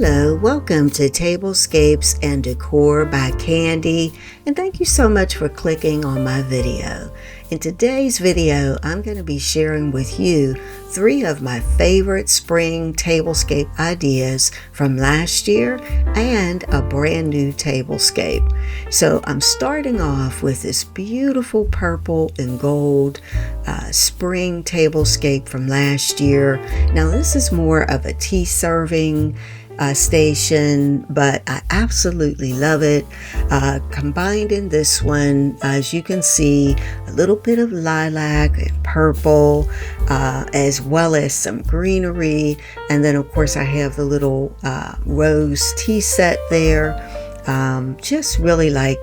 Hello, welcome to Tablescapes and Decor by Candy, and thank you so much for clicking on my video. In today's video, I'm going to be sharing with you 3 of my favorite spring tablescape ideas from last year and a brand new tablescape. So I'm starting off with this beautiful purple and gold spring tablescape from last year. Now this is more of a tea serving station, but I absolutely love it. Combined in this one, as you can see, a little bit of lilac and purple, as well as some greenery, and then of course I have the little rose tea set there. Just really like,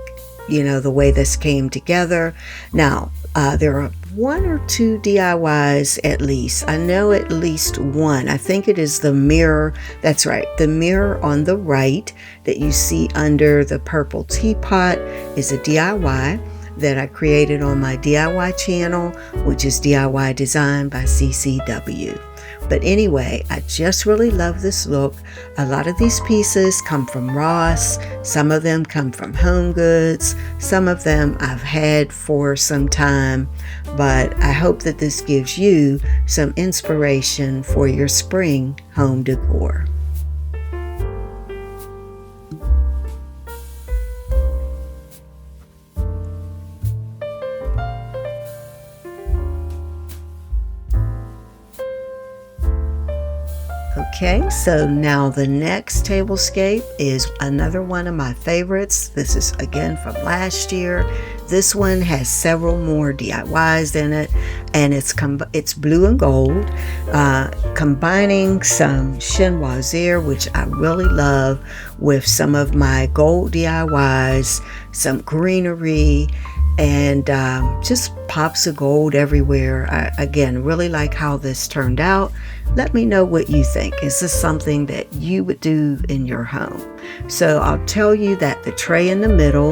the way this came together. Now there are 1 or 2 DIYs at least. I know at least one. I think it is the mirror. That's right. The mirror on the right that you see under the purple teapot is a DIY that I created on my DIY channel, which is DIY Design by CCW. But anyway, I just really love this look. A lot of these pieces come from Ross. Some of them come from Home Goods. Some of them I've had for some time. But I hope that this gives you some inspiration for your spring home decor. Okay, so now the next tablescape is another one of my favorites. This is again from last year. This one has several more DIYs in it, and it's blue and gold, combining some chinoiserie, which I really love, with some of my gold DIYs, some greenery, and just pops of gold everywhere. I again really like how this turned out. Let me know what you think. Is this something that you would do in your home? So I'll tell you that the tray in the middle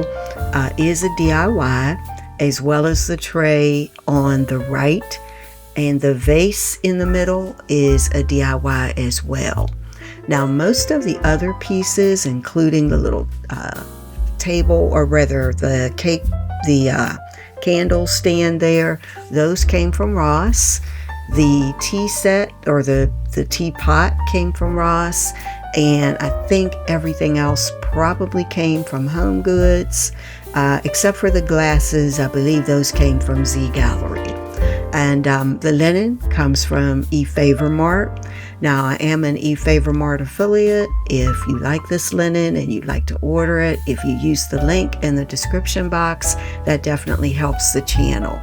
is a DIY, as well as the tray on the right, and the vase in the middle is a DIY as well. Now most of the other pieces, including the little table, or rather the cake, the candle stand there, those came from Ross. The tea set, or the teapot, came from Ross, and I think everything else probably came from Home Goods, except for the glasses. I believe those came from Z Gallery. And the linen comes from eFavorMart. Now I am an eFavorMart affiliate. If you like this linen and you'd like to order it, if you use the link in the description box, that definitely helps the channel.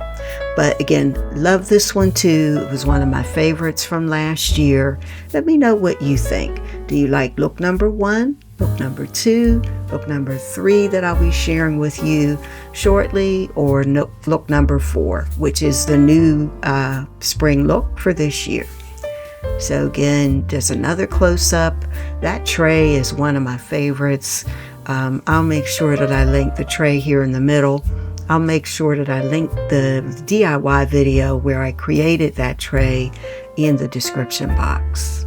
But again, love this one too. It was one of my favorites from last year. Let me know what you think. Do you like look number 1, look number 2, look number 3 that I'll be sharing with you shortly, or look number 4, which is the new spring look for this year? So again, there's another close-up. That tray is one of my favorites. I'll make sure that I link the tray here in the middle. I'll make sure that I link the DIY video where I created that tray in the description box.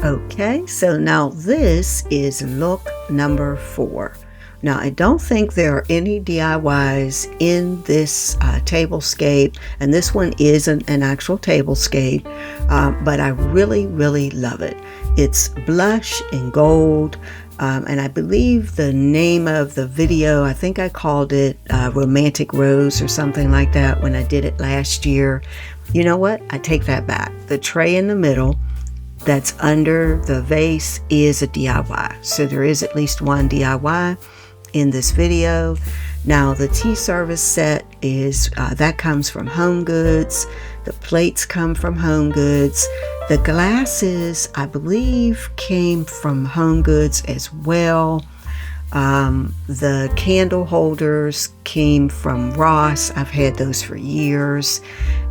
Okay, so now this is look number 4. Now I don't think there are any DIYs in this tablescape, and this one is an actual tablescape, but I really love it. It's blush and gold, and I believe the name of the video, I think I called it Romantic Rose or something like that when I did it last year. You know what? I take that back. The tray in the middle that's under the vase is a DIY. So there is at least one DIY in this video. Now the tea service set is that comes from Home Goods. The plates come from Home Goods. The glasses, I believe, came from Home Goods as well. The candle holders came from Ross. I've had those for years.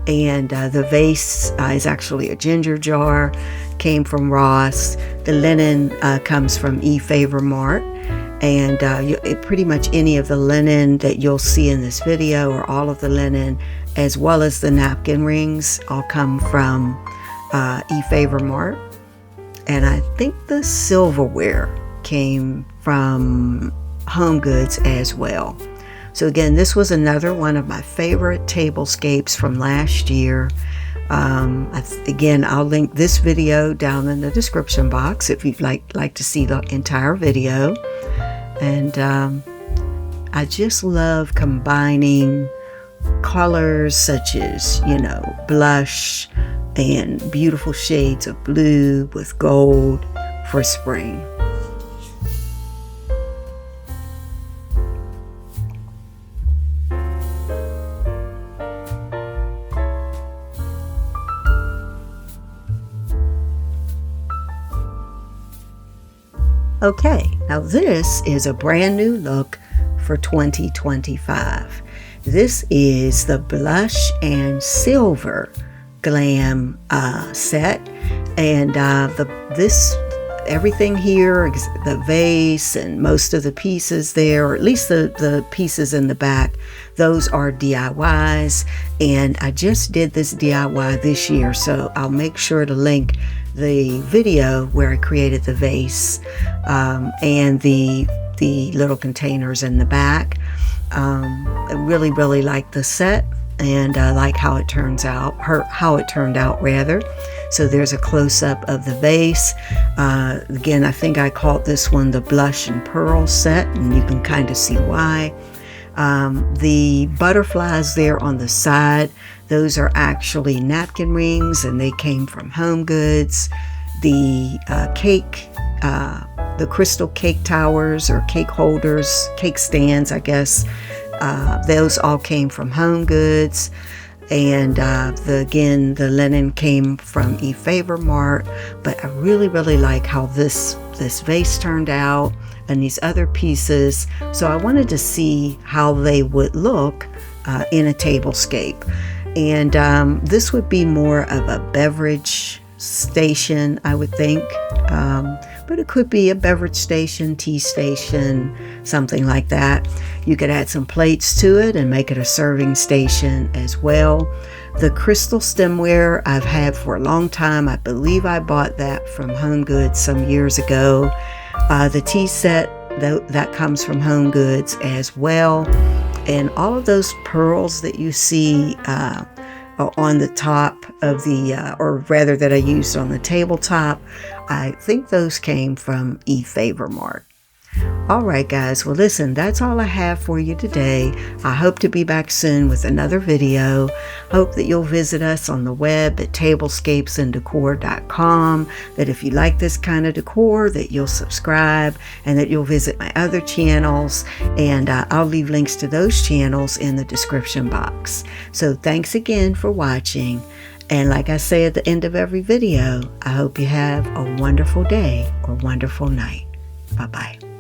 And the vase is actually a ginger jar, came from Ross. The linen comes from Favor Mart. And pretty much any of the linen that you'll see in this video, or all of the linen, as well as the napkin rings, all come from Favor Mart. And I think the silverware came from Home Goods as well. So again, this was another one of my favorite tablescapes from last year. Again, I'll link this video down in the description box if you'd like to see the entire video. And I just love combining colors such as, blush and beautiful shades of blue with gold for spring. Okay, now this is a brand new look for 2025. This is the Blush and Silver Glam set, and everything here, the vase and most of the pieces there, or at least the pieces in the back, those are DIYs, and I just did this DIY this year, so I'll make sure to link the video where I created the vase and the little containers in the back. I really like the set, and I like how it turned out rather. So there's a close-up of the vase. Again, I think I called this one the Blush and Pearl set, and you can kind of see why. The butterflies there on the side, those are actually napkin rings, and they came from Home Goods. The the crystal cake towers or cake holders, cake stands, I guess, those all came from Home Goods. And the linen came from Favor Mart. But I really like how this vase turned out and these other pieces. So I wanted to see how they would look in a tablescape. And this would be more of a beverage station, I would think. But it could be a beverage station, tea station, something like that. You could add some plates to it and make it a serving station as well. The crystal stemware I've had for a long time. I believe I bought that from Home Goods some years ago. The tea set, that comes from Home Goods as well. And all of those pearls that you see on the top of or rather that I used on the tabletop, I think those came from Favor Mart. All right, guys. Well, listen, that's all I have for you today. I hope to be back soon with another video. Hope that you'll visit us on the web at tablescapesanddecor.com. That if you like this kind of decor, that you'll subscribe, and that you'll visit my other channels. And I'll leave links to those channels in the description box. So thanks again for watching. And like I say at the end of every video, I hope you have a wonderful day or wonderful night. Bye-bye.